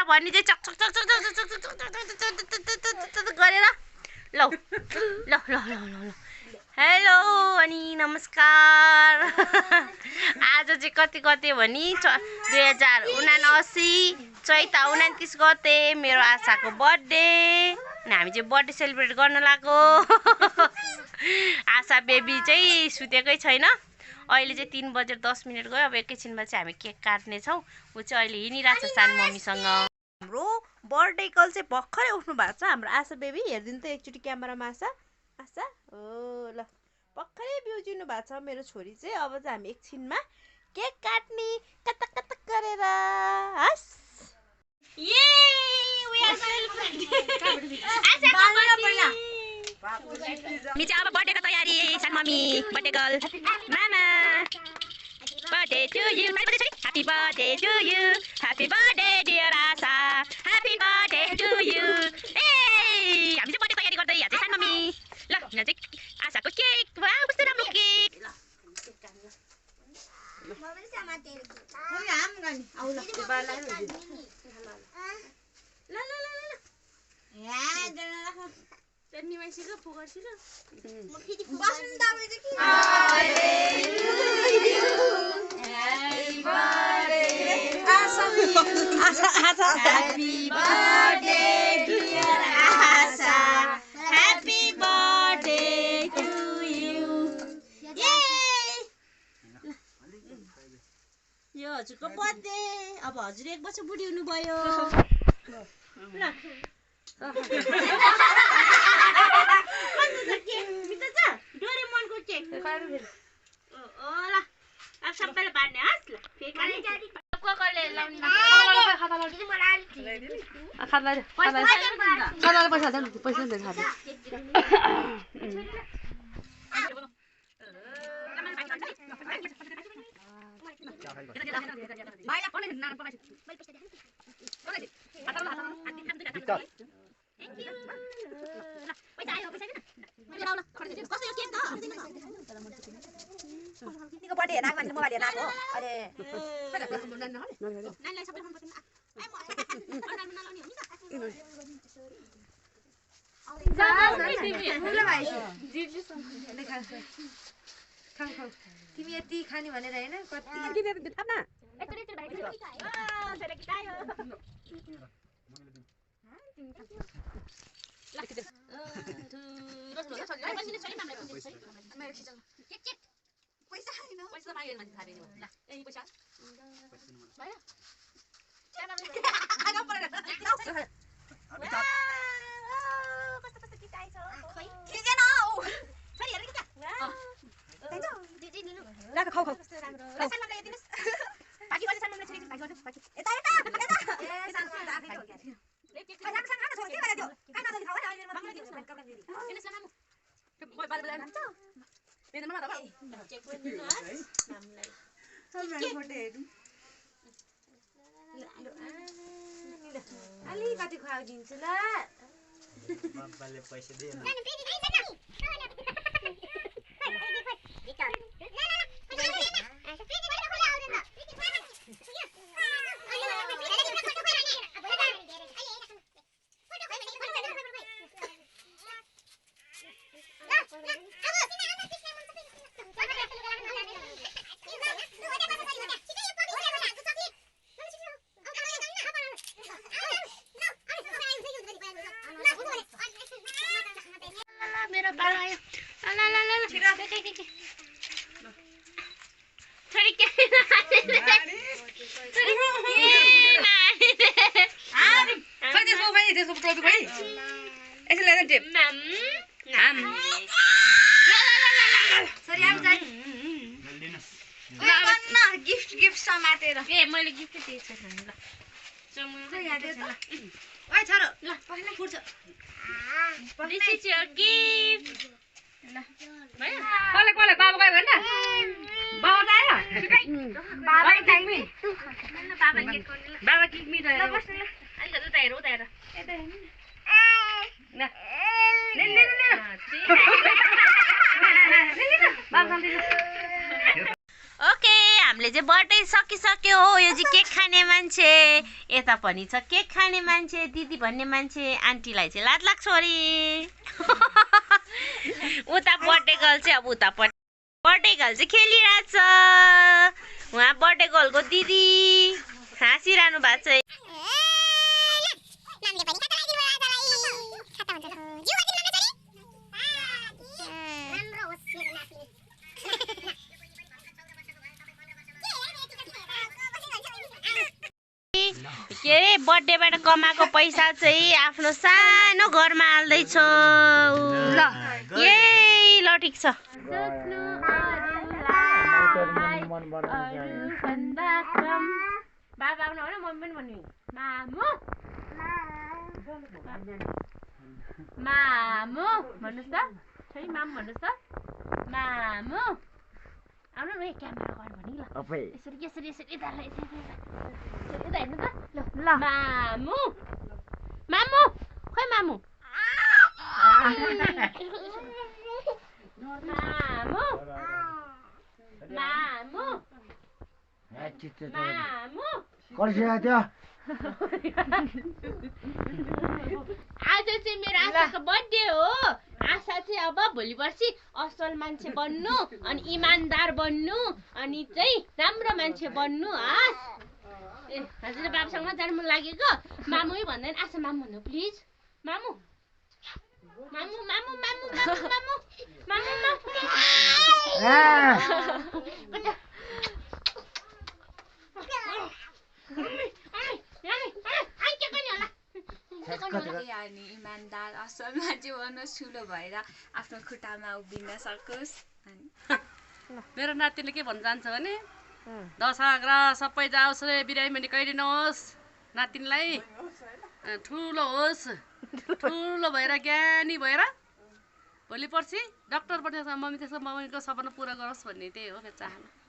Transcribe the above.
भन्ने चाहिँ चक चक चक चक चक गरेर ल ल ल ल ल हेलो अनि नमस्कार आज चाहिँ कति भनी 2079 चैत 29 गते मेरो आशाको बर्थडे अनि हामी चाहिँ बर्थडे सेलिब्रेट गर्न लाग्यो आशा बेबी चाहिँ सुतेकै छैन अहिले चाहिँ 3 बजेर 10 मिनेट गयो अब एकैछिनमा चाहिँ हामी केक काट्ने छौं उ चाहिँ अहिले हिँडिरहेछ सानो मम्मीसँग हाम्रो बर्थडे कल चाहिँ भर्खरै उठ्नु भएको छ हाम्रो आशा बेबी हेर्दिनु त एकचोटी क्यामेरामा आशा आशा ओ ल भर्खरै बिउजिनु भएको छ मेरो छोरी चाहिँ अब चाहिँ हामी एकछिनमा केक काट्ने कतक कतक गरेर हस ये वी आर सेलिब्रेटिङ आशा पहिला मी चाहिँ अब बर्थडेको तयारी सानो मम्मी बर्थडे गर्ल मामा birthday to you Happy birthday to you. Happy birthday dear Aasa. Happy birthday to you. Hey, हामी चाहिँ बर्थडे तयारी गर्दै यहाँ चाहिँ सानो मम्मी ल यहाँ चाहिँ आशाको केक वाउ कस्तो राम्रो केक ल मम्मीले समातेर ओइ हाम गानी आउ ल बालाई ल ल ल या जरा राख चटनी माइसिको फोकसिलो म फेरि बस्नु दाबले चाहिँ के Happy birthday Aasa Aasa Happy birthday dear Aasa Happy birthday to you Yay यो हजुरको बर्थडे अब हजुर 1 वर्ष बुढी हुनु भयो ल डोरेमोनको केक ओ ल अब सबैले बाड्ने हस् ल फेकाले कोकोले लाउने खाता लाउने दिदी मलाई अलिक खाता ला पैसा दे खाता भाइला पनि नाम पकाइ मैले पैसा दिए खाता ला थ्यांक यू पैसा आयो पैसा दिनु मैले लाउला खर्च कसो यो केक त तिमीको बर्थडे हेर्न आएको मोबाइल हेर्न आएको अरे नानीलाई सबै खानु पर्छ तिमी यति खाने भनेर हैन कति थाप्न पैसा हैन पैसा माग्यो मान्छे थाहा छैन ल यही पैसा भयो आगा परेर कस्तो किचाइ छ खै खिजेन औ छोरी हेर किचा हैन दिदी लिनु ल खाऊ खाऊ सानमलाई दिनुस् बाकी बजे सानमलाई छोरी बाकी गर्नु बाकी यता ए सानमलाई आफै हो के ले केक खाना खाना छोरी के गर्यो खाना जल्दी खाऊ अहिले मलाई दिनुस् कपडा दिदी दिनुस् नाम बोय बाल बाल नाच्छ मेरो नाम आधा चेक गर्नु नामलाई सबैले फोटो हेर्नु अलि कति खुवाउ दिन्छु ल बाबाले पैसा दिएन मेरो बाल आयो ल ल ल छिरा छोरी के त्यसको टोपी खोइ यसले ल्याएर टेप नाम सरी आउ जाई ल गिफ्ट समातेर ए मैले गिफ्ट दिएछ ल चमुना याद छ ल ओइ छोरो ल पहिला फुट्छ This is your gift. भयो कोले बाबा गयो भन्न बाबा आयो बाबा थ्यांक मी बाबा केक गर्ने ल बाबा केक मी रहेछ ल बस्नु ल अलि उता हेर यता हेर्नु ल ले बाबा खान्छ ओके हामीले चाहिँ बर्थडे सकिसक्यो हो यो चाहिँ केक खाने मान्छे यता पनि छ केक खाने मान्छे दिदी भन्ने मान्छे आन्टीलाई चाहिँ लाज लाग्छ अरे उता बर्थडे गर्ल चाहिँ अब उता बर्थडे गर्ल चाहिँ खेलिरहेछ उहाँ बर्थडे गर्लको दिदी हाँसिरहनु भएको छ के अरे बर्थडेबाट कमाएको पैसा चाहिँ आफ्नो सानो घरमा हाल्दैछ यही ल ठिक छ बाबा आउनु होइन मम्मी पनि भन्नु मामु मामु भन्नुहोस् त छोरी मामु भन्नुहोस् त मामु आउनु न क्यामेरा गर्नु भने ल यसरी यसरी यसरी यता यता हेर्नु त ल मामु मामु खोइ मामु मामु मामु मामु आज चाहिँ मेरो आशाको बर्थडे हो आशा चाहिँ अब भोलि पर्सि असल मान्छे बन्नु अनि इमानदार बन्नु अनि चाहिँ राम्रो मान्छे बन्नु ए हजुर बाबासँग जानु मन लागेको मामुै भन्दैन आशा मामु भन्नु प्लिज मामु मामु मामु मामु मामु मामु मामु इमानदार असल मान्छे बनोस् ठुलो भएर आफ्नो खुट्टामा उभिन सकोस् मेरो नातिले के भन्न जान्छ भने दशहरा सबै जाओस् रे बिरामी कहिले नहोस् नातिनीलाई ठुलो होस् ठुलो भएर ज्ञानी भएर भोलि पर्सि डाक्टर बन्ने मम्मी त्यसको मम्मीको सपना पुरा गरोस् भन्ने त्यही हो मेरो चाहना